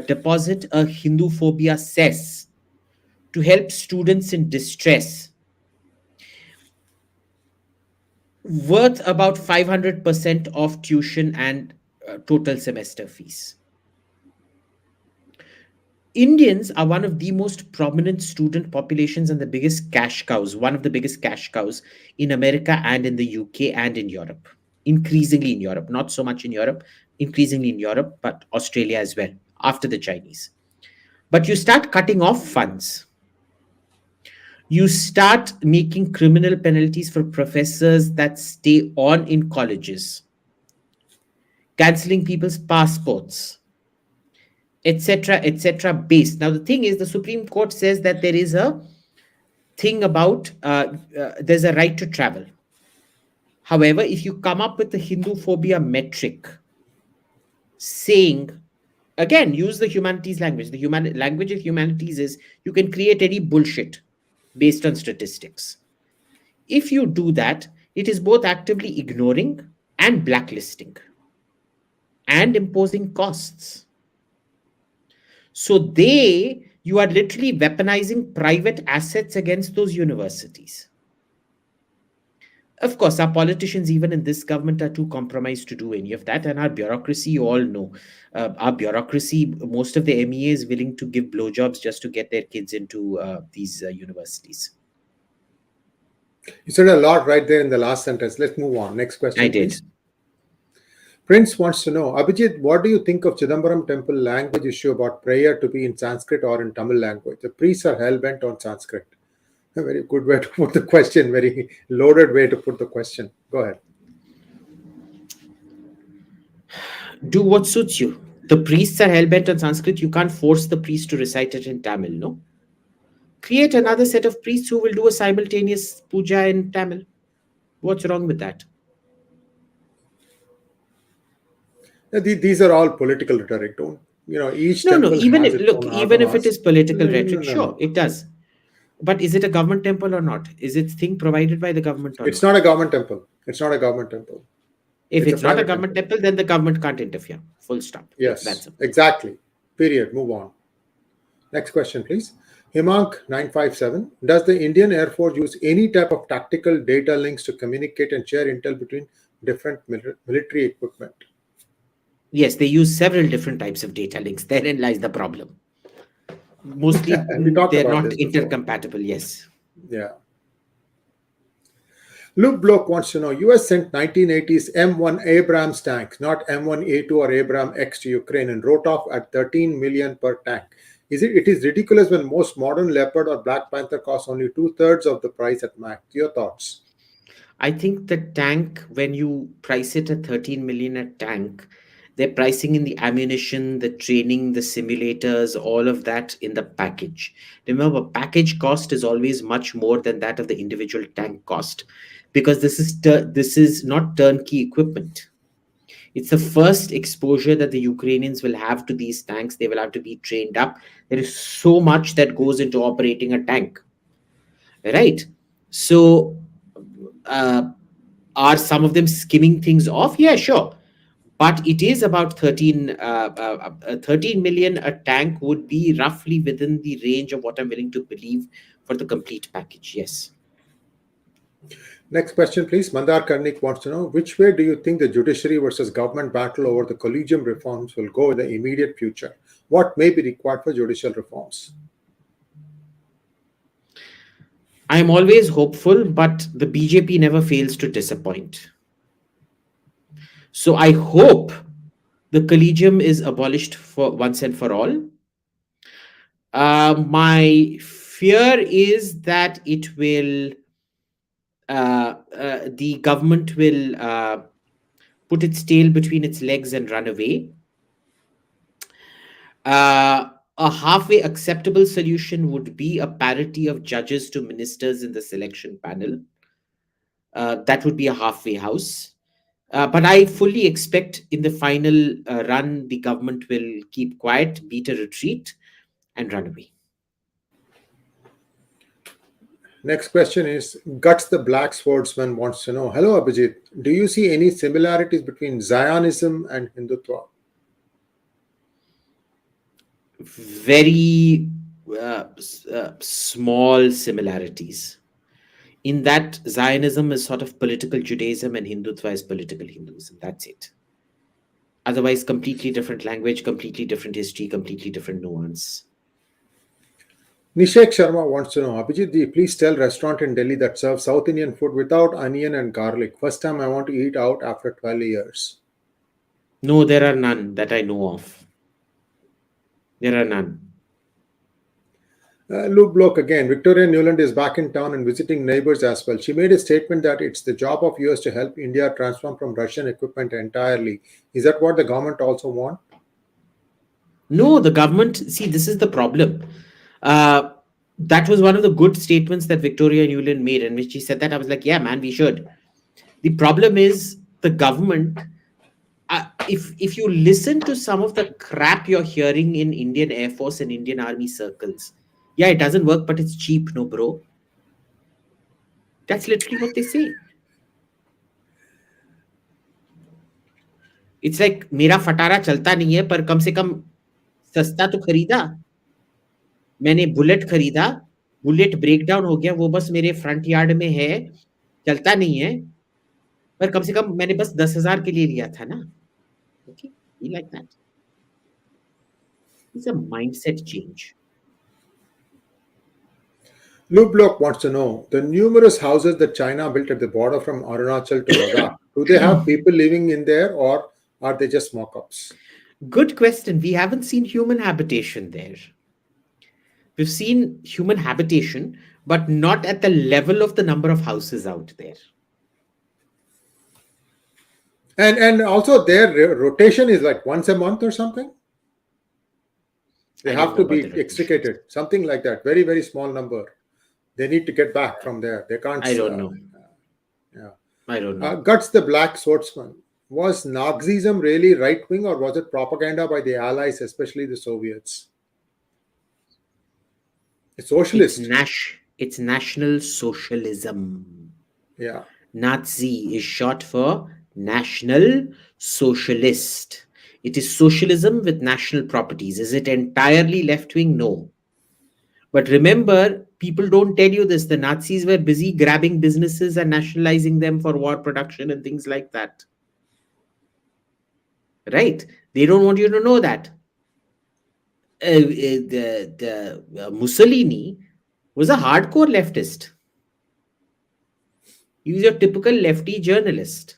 deposit a Hindu phobia cess to help students in distress, worth about 500% of tuition and total semester fees. Indians are one of the most prominent student populations and the biggest cash cows, one of the biggest cash cows in America and in the UK and in Europe. Increasingly in Europe, not so much in Europe, increasingly in Europe, but Australia as well, after the Chinese. But you start cutting off funds. You start making criminal penalties for professors that stay on in colleges, cancelling people's passports, etc., based. Now, the thing is, the Supreme Court says that there is a thing about, there's a right to travel. However, if you come up with the Hindu phobia metric saying, again, use the humanities language. The language of humanities is you can create any bullshit based on statistics. If you do that, It is both actively ignoring and blacklisting and imposing costs. So you are literally weaponizing private assets against those universities. Of course, our politicians, even in this government, are too compromised to do any of that. And our bureaucracy, you all know, our bureaucracy, most of the MEA is willing to give blowjobs just to get their kids into these universities. You said a lot right there in the last sentence. Let's move on. Next question, I did. please. Prince wants to know, Abhijit, what do you think of Chidambaram temple language issue about prayer to be in Sanskrit or in Tamil language? The priests are hell-bent on Sanskrit. A very good way to put the question, very loaded way to put the question. Go ahead. Do what suits you. The priests are hell-bent on Sanskrit. You can't force the priest to recite it in Tamil, no? Create another set of priests who will do a simultaneous puja in Tamil. What's wrong with that? These are all political rhetoric. Don't each temple even has if, its look, own even if agamas. it is political No, rhetoric, no. sure, it does. But is it a government temple or not? Is it thing provided by the government or It's not? not a government temple. It's not a government temple. If it's not a private government temple, then the government can't interfere. Full stop. Yes, That's it. exactly. Period. Move on. Next question, please. Himank 957. Does the Indian Air Force use any type of tactical data links to communicate and share intel between different military equipment? Yes, they use several different types of data links. Therein lies the problem. Mostly, We talked they're about not this before. intercompatible. Yes. Yeah. Luke Block wants to know, US sent 1980s M1 Abrams tanks, not M1A2 or Abrams X to Ukraine, and wrote off at 13 million per tank. It is ridiculous when most modern Leopard or Black Panther costs only 2/3 of the price at Mac. Your thoughts? I think the tank, when you price it at 13 million a tank, they're pricing in the ammunition, the training, the simulators, all of that in the package. Remember, package cost is always much more than that of the individual tank cost, because this is not turnkey equipment. It's the first exposure that the Ukrainians will have to these tanks. They will have to be trained up. There is so much that goes into operating a tank, right? So, are some of them skimming things off? Yeah, sure. But it is about 13 million a tank would be roughly within the range of what I'm willing to believe for the complete package. Yes. Next question, please. Mandar Karnik wants to know, which way do you think the judiciary versus government battle over the collegium reforms will go in the immediate future? What may be required for judicial reforms? I am always hopeful, but the BJP never fails to disappoint. So I hope the collegium is abolished for once and for all. My fear is that it will, the government will put its tail between its legs and run away. A halfway acceptable solution would be a parity of judges to ministers in the selection panel. That would be a halfway house. But I fully expect in the final run, the government will keep quiet, beat a retreat, and run away. Next question is, Guts the Black Swordsman wants to know, hello Abhijit, do you see any similarities between Zionism and Hindutva? Very small similarities. In that, Zionism is sort of political Judaism and Hindutva is political Hinduism. That's it. Otherwise, completely different language, completely different history, completely different nuance. Nishek Sharma wants to know, Abhijit, please tell restaurant in Delhi that serves South Indian food without onion and garlic. First time I want to eat out after 12 years. No, there are none that I know of. There are none. Luke Block again. Victoria Nuland is back in town and visiting neighbors as well. She made a statement that it's the job of US to help India transform from Russian equipment entirely. Is that what the government also want? No, the government, see, this is the problem. That was one of the good statements that Victoria Nuland made, and when she said that, I was like, yeah, man, we should. The problem is the government. If you listen to some of the crap you're hearing in Indian Air Force and Indian Army circles, yeah, it doesn't work, but it's cheap, no, bro. That's literally what they say. It's like मेरा फटारा चलता नहीं है पर कम से कम सस्ता तो खरीदा. मैंने बुलेट खरीदा, बुलेट ब्रेकडाउन हो गया, वो बस मेरे फ्रंट यार्ड में है, चलता नहीं है, पर कम से कम मैंने बस 10,000 के लिए लिया था ना. Okay, be like that. It's a mindset change. Lublock wants to know the numerous houses that China built at the border from Arunachal to Ladakh. Do they have people living in there, or are they just mock-ups? Good question. We haven't seen human habitation there. We've seen human habitation, but not at the level of the number of houses out there. And also their rotation is like once a month or something. They have to be extricated, something like that. Very, very small number. They need to get back from there. They can't. I don't know. Yeah. I don't know. Guts the Black Swordsman. Was Nazism really right-wing, or was it propaganda by the Allies, especially the Soviets? It's socialist. It's National Socialism. Yeah. Nazi is short for National Socialist. It is socialism with national properties. Is it entirely left-wing? No. But remember, people don't tell you this. The Nazis were busy grabbing businesses and nationalizing them for war production and things like that. Right? They don't want you to know that. Mussolini was a hardcore leftist. He was your typical lefty journalist.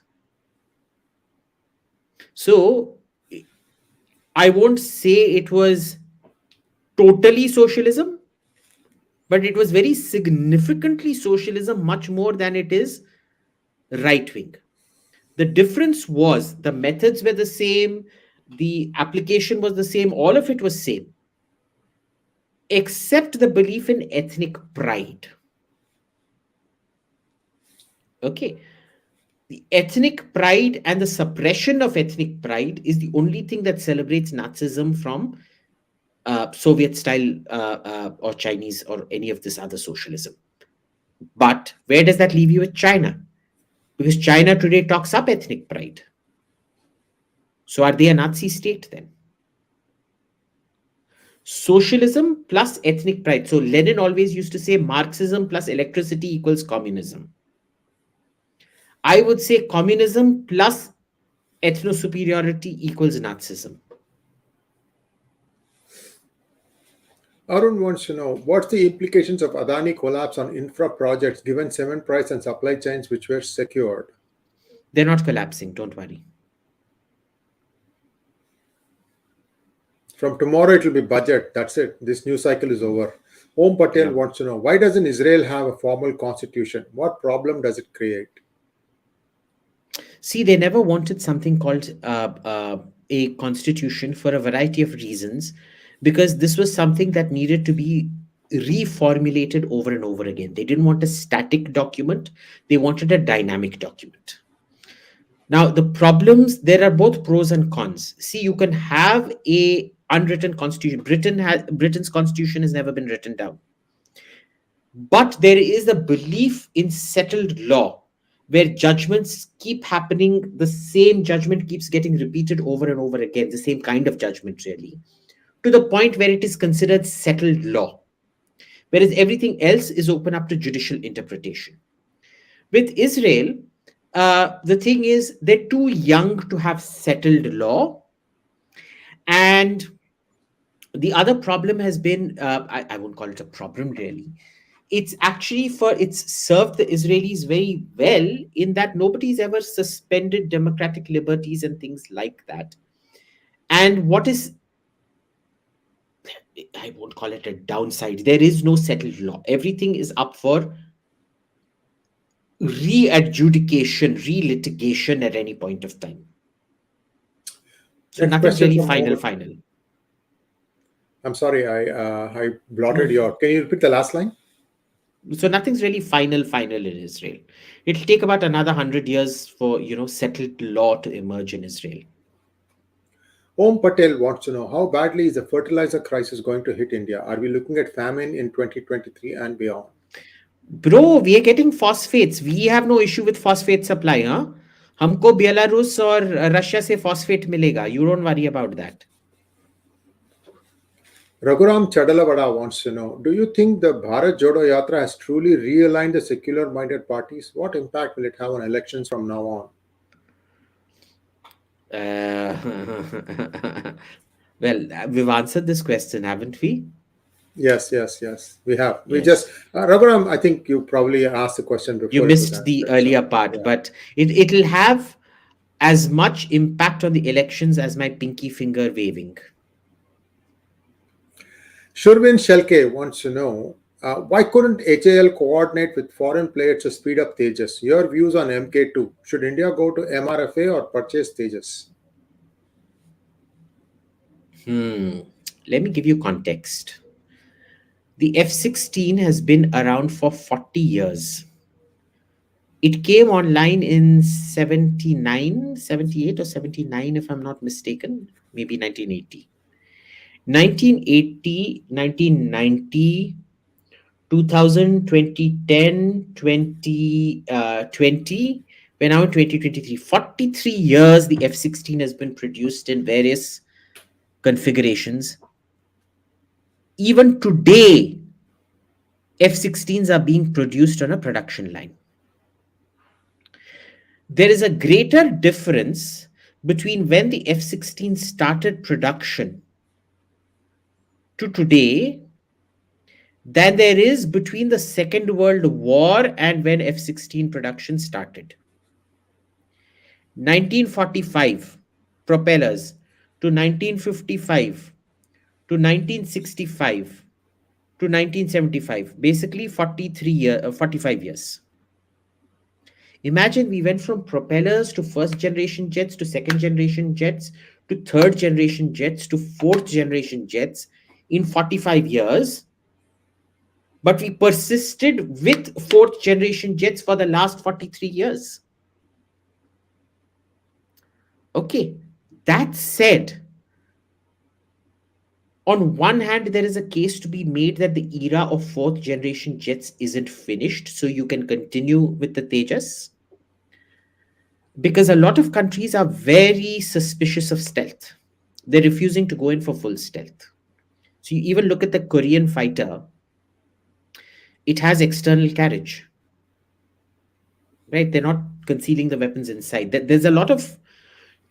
So, I won't say it was totally socialism, but it was very significantly socialism, much more than it is right-wing. The difference was the methods were the same, the application was the same, all of it was same, except the belief in ethnic pride. Okay. The ethnic pride and the suppression of ethnic pride is the only thing that celebrates Nazism from Soviet style or Chinese or any of this other socialism. But where does that leave you with China? Because China today talks up ethnic pride. So are they a Nazi state then? Socialism plus ethnic pride. So Lenin always used to say Marxism plus electricity equals communism. I would say communism plus ethno-superiority equals Nazism. Arun wants to know, what's the implications of Adani collapse on infra projects given cement price and supply chains which were secured? They're not collapsing, don't worry. From tomorrow it will be budget. That's it. This news cycle is over. Om Patel wants to know, why doesn't Israel have a formal constitution? What problem does it create? See, they never wanted something called a constitution for a variety of reasons, because this was something that needed to be reformulated over and over again. They didn't want a static document. They wanted a dynamic document. Now, the problems, there are both pros and cons. See, you can have a unwritten constitution. Britain's constitution has never been written down. But there is a belief in settled law, where judgments keep happening, the same judgment keeps getting repeated over and over again, the same kind of judgment really, to the point where it is considered settled law, whereas everything else is open up to judicial interpretation. With Israel, the thing is they're too young to have settled law, and the other problem has been, I won't call it a problem really, it's served the Israelis very well in that nobody's ever suspended democratic liberties and things like that. And what is, I won't call it a downside, there is no settled law. Everything is up for re-adjudication, re-litigation at any point of time. So nothing's really final. I'm sorry, I blotted your. Can you repeat the last line? So nothing's really final in Israel. It'll take about another 100 years for, settled law to emerge in Israel. Om Patel wants to know, how badly is the fertilizer crisis going to hit India? Are we looking at famine in 2023 and beyond? Bro, we are getting phosphates. We have no issue with phosphate supply, huh? हमको Belarus और Russia से phosphate मिलेगा. You don't worry about that. Raghuram Chadalabada wants to know, do you think the Bharat Jodo Yatra has truly realigned the secular-minded parties? What impact will it have on elections from now on? Well, we've answered this question, haven't we? Yes, we have. We Yes. just, Raghuram, I think you probably asked the question before. You it was missed the answered, earlier so, part, yeah. but it'll have as much impact on the elections as my pinky finger waving. Shurvin Shelke wants to know, why couldn't HAL coordinate with foreign players to speed up Tejas? Your views on MK2. Should India go to MRFA or purchase Tejas? Let me give you context. The F-16 has been around for 40 years. It came online in 79, 78 or 79, if I'm not mistaken, maybe 1980. 1980, 1990, 2000, 2010, 2020, we're now in 2023. 43 years the F-16 has been produced in various configurations. Even today, F-16s are being produced on a production line. There is a greater difference between when the F-16 started production to today than there is between the Second World War and when F-16 production started. 1945 propellers to 1955 to 1965 to 1975, basically 45 years. Imagine we went from propellers to first generation jets to second generation jets to third generation jets to fourth generation jets in 45 years. But we persisted with fourth generation jets for the last 43 years. Okay, that said, on one hand, there is a case to be made that the era of fourth generation jets isn't finished, so you can continue with the Tejas. Because a lot of countries are very suspicious of stealth. They're refusing to go in for full stealth. So you even look at the Korean fighter, it has external carriage. Right? They're not concealing the weapons inside. There's a lot of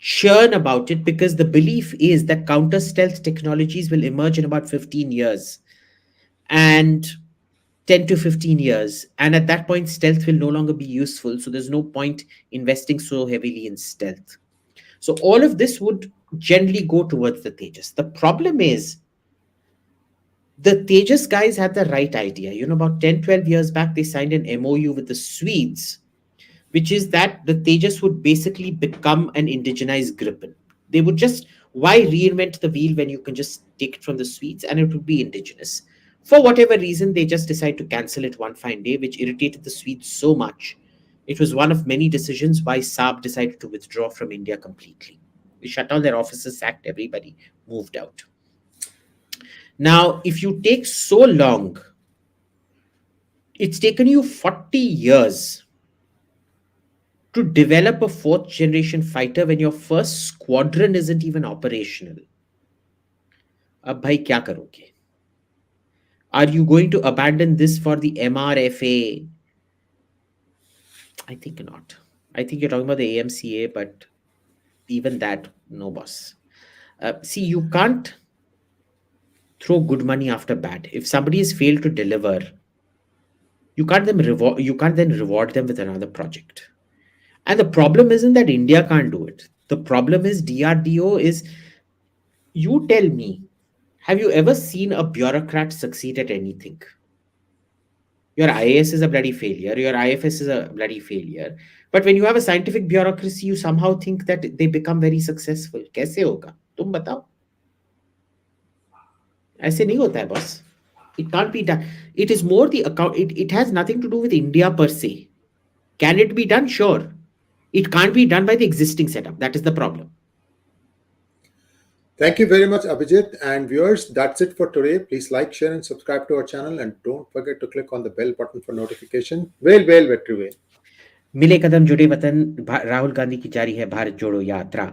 churn about it because the belief is that counter stealth technologies will emerge in about 15 years and 10 to 15 years. And at that point, stealth will no longer be useful. So there's no point investing so heavily in stealth. So all of this would generally go towards the Tejas. The problem is the Tejas guys had the right idea. About 10, 12 years back, they signed an MOU with the Swedes, which is that the Tejas would basically become an indigenized Gripen. They would just, why reinvent the wheel when you can just take it from the Swedes and it would be indigenous? For whatever reason, they just decided to cancel it one fine day, which irritated the Swedes so much. It was one of many decisions why Saab decided to withdraw from India completely. They shut down their offices, sacked everybody, moved out. Now, if you take so long, it's taken you 40 years to develop a fourth generation fighter when your first squadron isn't even operational. Ab bhai kya karoge? Are you going to abandon this for the MRFA? I think not. I think you're talking about the AMCA, but even that, no boss. See, you can't throw good money after bad. If somebody has failed to deliver, you can't then reward them with another project. And the problem isn't that India can't do it. The problem is DRDO is, you tell me, have you ever seen a bureaucrat succeed at anything? Your IAS is a bloody failure. Your IFS is a bloody failure. But when you have a scientific bureaucracy, you somehow think that they become very successful. Kaise hoga? Tum batao. ऐसे नहीं होता है, boss. It can't be done. It is more the account. It has nothing to do with India per se. Can it be done? Sure. It can't be done by the existing setup. That is the problem. Thank you very much, Abhijit. And viewers, that's it for today. Please like, share, and subscribe to our channel. And don't forget to click on the bell button for notification. Well, vetruve. मिले कदम जुड़े वतन, राहुल गांधी की जारी है भारत जोड़ो यात्रा।